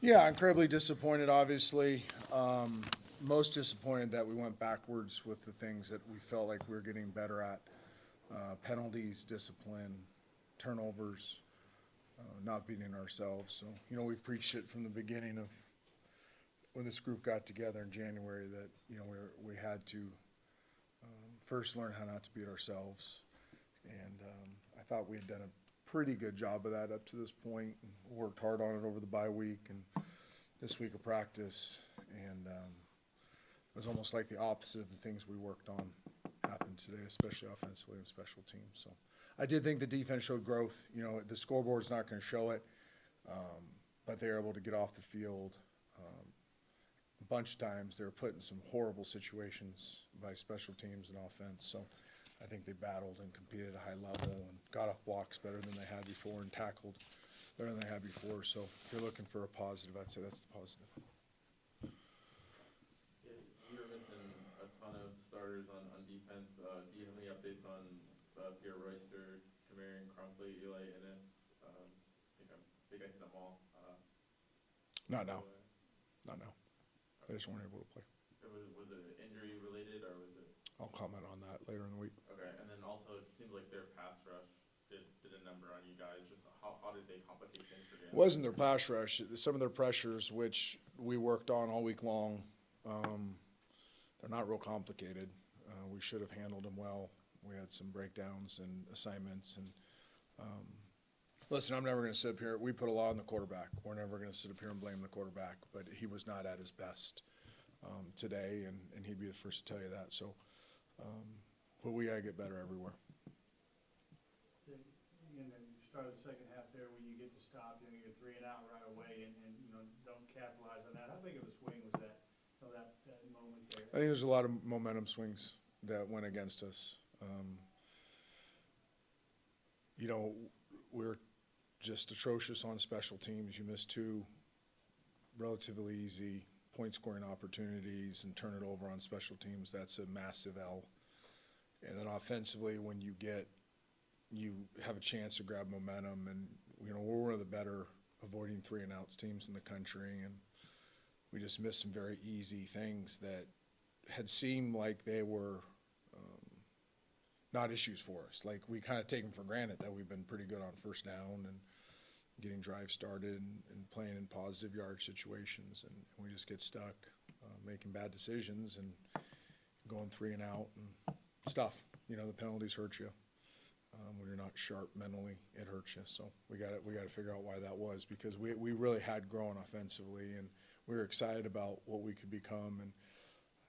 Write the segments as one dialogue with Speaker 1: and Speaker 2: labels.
Speaker 1: Yeah, incredibly disappointed, obviously. Most disappointed that we went backwards with the things that we felt like we were getting better at. Penalties, discipline, turnovers, not beating ourselves. So, we preached it from the beginning of when this group got together in January that, we had to first learn how not to beat ourselves. And I thought we had done a pretty good job of that up to this point, and worked hard on it over the bye week and this week of practice. And it was almost like the opposite of the things we worked on happened today, especially offensively and special teams. So I did think the defense showed growth. The scoreboard's not going to show it, but they were able to get off the field. A bunch of times they were put in some horrible situations by special teams and offense. So I think they battled and competed at a high level and got off blocks better than they had before and tackled better than they had before. So if you're looking for a positive, I'd say that's the positive.
Speaker 2: Yeah, you're missing a ton of starters on defense. Do you have any updates on Pierre Royster, Kamarian, Crumpley, Eli Innes? I think I hit them all.
Speaker 1: Not now. Not now. They just weren't able to play.
Speaker 2: Was it injury related or was it?
Speaker 1: I'll comment on that later in the week.
Speaker 2: Okay, and then also it seems like their pass rush did a number on you guys. Just how did they complicate things for you?
Speaker 1: It wasn't their pass rush. Some of their pressures, which we worked on all week long, they're not real complicated. We should have handled them well. We had some breakdowns and assignments. And listen, I'm never going to sit up here. We put a lot on the quarterback. We're never going to sit up here and blame the quarterback. But he was not at his best today, and he'd be the first to tell you that. So, but we got to get better everywhere.
Speaker 3: And then you start the second half there where you get to stop, you get 3 and out right away, and don't capitalize on that. How big of a swing was that? That moment there.
Speaker 1: I think there's a lot of momentum swings that went against us. We're just atrocious on special teams. You miss 2 relatively easy point-scoring opportunities and turn it over on special teams. That's a massive L. And then offensively, when you have a chance to grab momentum, and we're one of the better avoiding 3 and outs teams in the country, and we just missed some very easy things that had seemed like they were not issues for us. Like we kind of take them for granted that we've been pretty good on first down and getting drives started and playing in positive yard situations, and we just get stuck making bad decisions and going 3 and out and stuff. The penalties hurt you. When you're not sharp mentally, it hurts you. So we got to figure out why that was, because we really had grown offensively, and we were excited about what we could become. And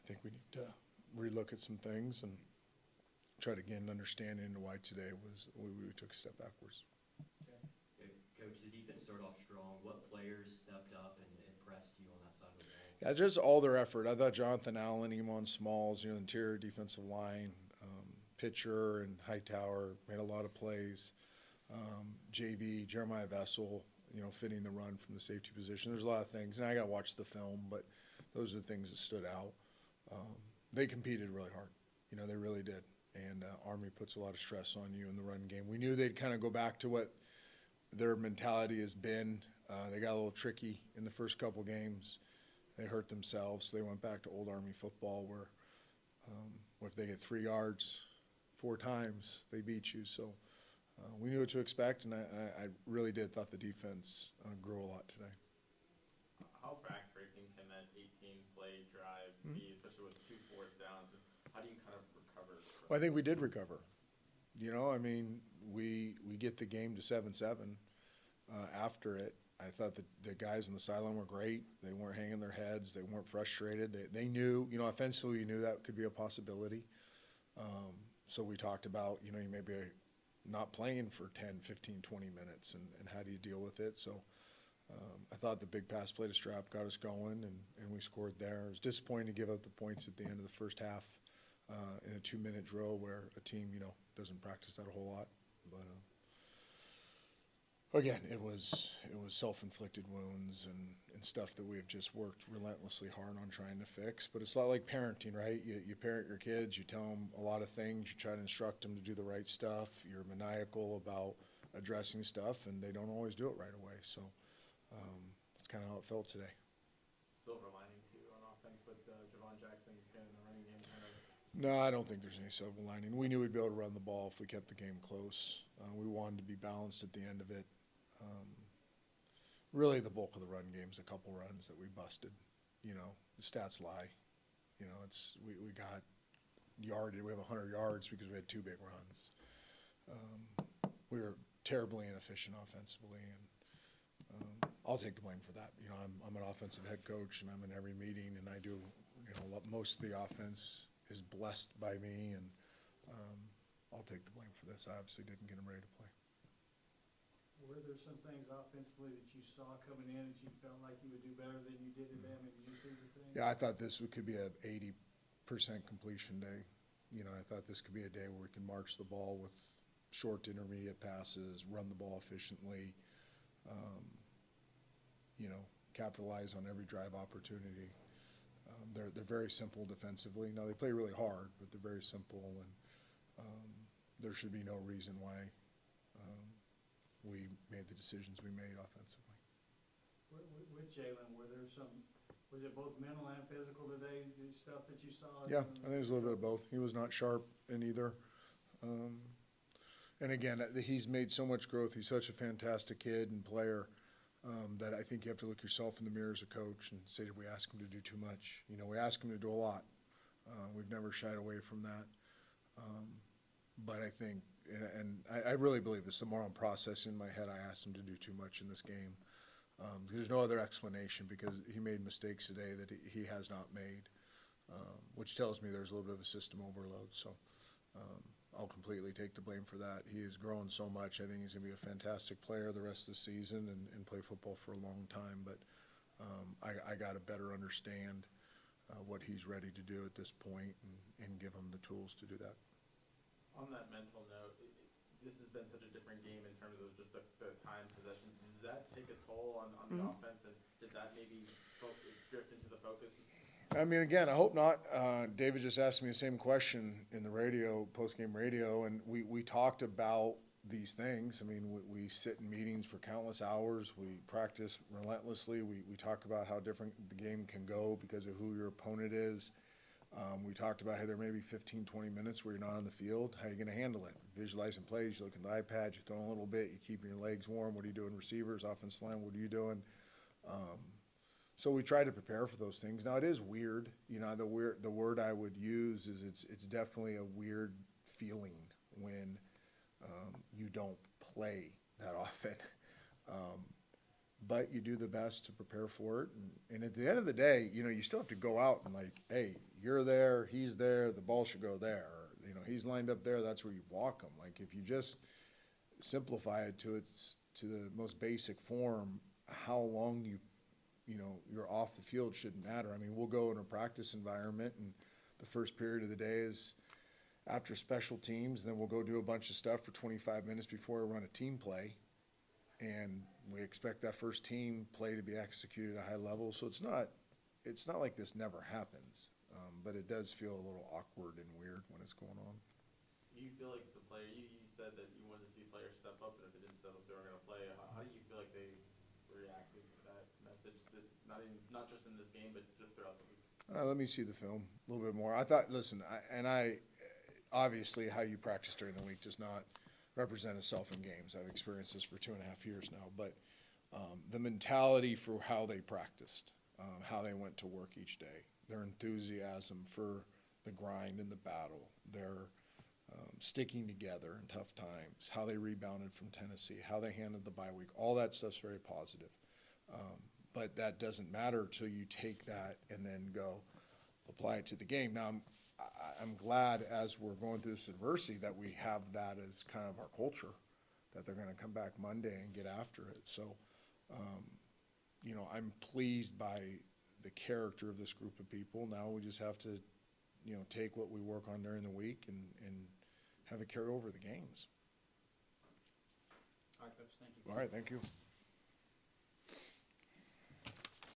Speaker 1: I think we need to relook at some things and try to gain an understanding into why today we took a step backwards.
Speaker 4: Okay. Coach, the defense started off strong. What players stepped up and impressed you on that side of the ball?
Speaker 1: Yeah, just all their effort. I thought Jonathan Allen, Emon Smalls, interior defensive line, pitcher and Hightower made a lot of plays. JV, Jeremiah Vessel, fitting the run from the safety position. There's a lot of things, and I got to watch the film, but those are the things that stood out. They competed really hard. They really did. And Army puts a lot of stress on you in the run game. We knew they'd kind of go back to what their mentality has been. They got a little tricky in the first couple games. They hurt themselves. They went back to old Army football where if they get 3 yards 4 times, they beat you. So we knew what to expect, and I really did thought the defense grew a lot today.
Speaker 2: How backbreaking can that 18-play drive be, especially with 2 fourth downs? And how do you kind of recover?
Speaker 1: Well, I think we did recover. We get the game to 7-7 after it. I thought the guys on the sideline were great. They weren't hanging their heads. They weren't frustrated. They knew, offensively, you knew that could be a possibility. So we talked about, you may be not playing for 10, 15, 20 minutes, and how do you deal with it? So I thought the big pass play to Strap got us going, and we scored there. It was disappointing to give up the points at the end of the first half in a 2-minute drill where a team, doesn't practice that a whole lot. But again, it was self-inflicted wounds and stuff that we have just worked relentlessly hard on trying to fix. But it's a lot like parenting, right? You parent your kids, you tell them a lot of things, you try to instruct them to do the right stuff, you're maniacal about addressing stuff, and they don't always do it right away. So It's kind of how it felt today.
Speaker 5: Silver lining too on offense with Javon Jackson in the running game kind of.
Speaker 1: No, I don't think there's any silver lining. We knew we'd be able to run the ball if we kept the game close. We wanted to be balanced at the end of it. Really, the bulk of the run game's a couple runs that we busted. You know, the stats lie. You know, we got yarded. We have 100 yards because we had 2 big runs. We were terribly inefficient offensively, and I'll take the blame for that. You know, I'm an offensive head coach, and I'm in every meeting, and I do. You know, most of the offense is blessed by me, and I'll take the blame for this. I obviously didn't get them ready to play.
Speaker 3: Were there some things offensively that you saw coming in that you felt like you would do better than you did to them, and you see the thing?
Speaker 1: Yeah, I thought this could be a 80% completion day. You know, I thought this could be a day where we can march the ball with short to intermediate passes, run the ball efficiently, you know, capitalize on every drive opportunity. They're very simple defensively. Now, they play really hard, but they're very simple, and there should be no reason why we made the decisions we made offensively.
Speaker 3: With Jalen, was it both mental and physical today, the stuff that you saw?
Speaker 1: Yeah, I think it was a little bit of both. He was not sharp in either. And again, he's made so much growth. He's such a fantastic kid and player that I think you have to look yourself in the mirror as a coach and say, did we ask him to do too much? You know, we ask him to do a lot. We've never shied away from that. But I think, and I really believe this, the more I'm processing in my head, I asked him to do too much in this game. There's no other explanation because he made mistakes today that he has not made, which tells me there's a little bit of a system overload. So I'll completely take the blame for that. He has grown so much. I think he's going to be a fantastic player the rest of the season and play football for a long time. But I got to better understand what he's ready to do at this point and give him the tools to do that.
Speaker 2: On that mental note, this has been such a different game in terms of just the time possession. Does that take a toll on the offense, and did that maybe drift into the focus?
Speaker 1: I mean, again, I hope not. David just asked me the same question in the radio, post-game radio, and we talked about these things. I mean, we sit in meetings for countless hours. We practice relentlessly. We talk about how different the game can go because of who your opponent is. We talked about how there may be 15, 20 minutes where you're not on the field. How are you going to handle it? Visualizing plays, you look at the iPad, you throw a little bit, you're keeping your legs warm. What are you doing, receivers, offensive line, what are you doing? So we try to prepare for those things. Now, it is weird. You know, the word I would use is it's definitely a weird feeling when you don't play that often. But you do the best to prepare for it. And at the end of the day, you know, you still have to go out and like, hey, you're there, he's there, the ball should go there. Or, you know, he's lined up there, that's where you block him. Like if you just simplify it to the most basic form, how long you know, you're off the field shouldn't matter. I mean, we'll go in a practice environment and the first period of the day is after special teams, then we'll go do a bunch of stuff for 25 minutes before we run a team play. And we expect that first team play to be executed at a high level. So it's not like this never happens, but it does feel a little awkward and weird when it's going on.
Speaker 2: Do you feel like the player, you said that you wanted to see players step up, and if they didn't step up, they weren't going to play. How do you feel like they reacted to that message, that not just in this game, but just throughout the week?
Speaker 1: Let me see the film a little bit more. I thought, listen, obviously how you practice during the week does not represent itself in games. I've experienced this for 2.5 years now, but the mentality for how they practiced, how they went to work each day, their enthusiasm for the grind and the battle, their sticking together in tough times, how they rebounded from Tennessee, how they handled the bye week, all that stuff's very positive. But that doesn't matter till you take that and then go apply it to the game. Now, I'm glad as we're going through this adversity that we have that as kind of our culture, that they're going to come back Monday and get after it. So, you know, I'm pleased by the character of this group of people. Now we just have to, you know, take what we work on during the week and have it carry over the games.
Speaker 5: All right, Coach, thank you.
Speaker 1: All right, thank you.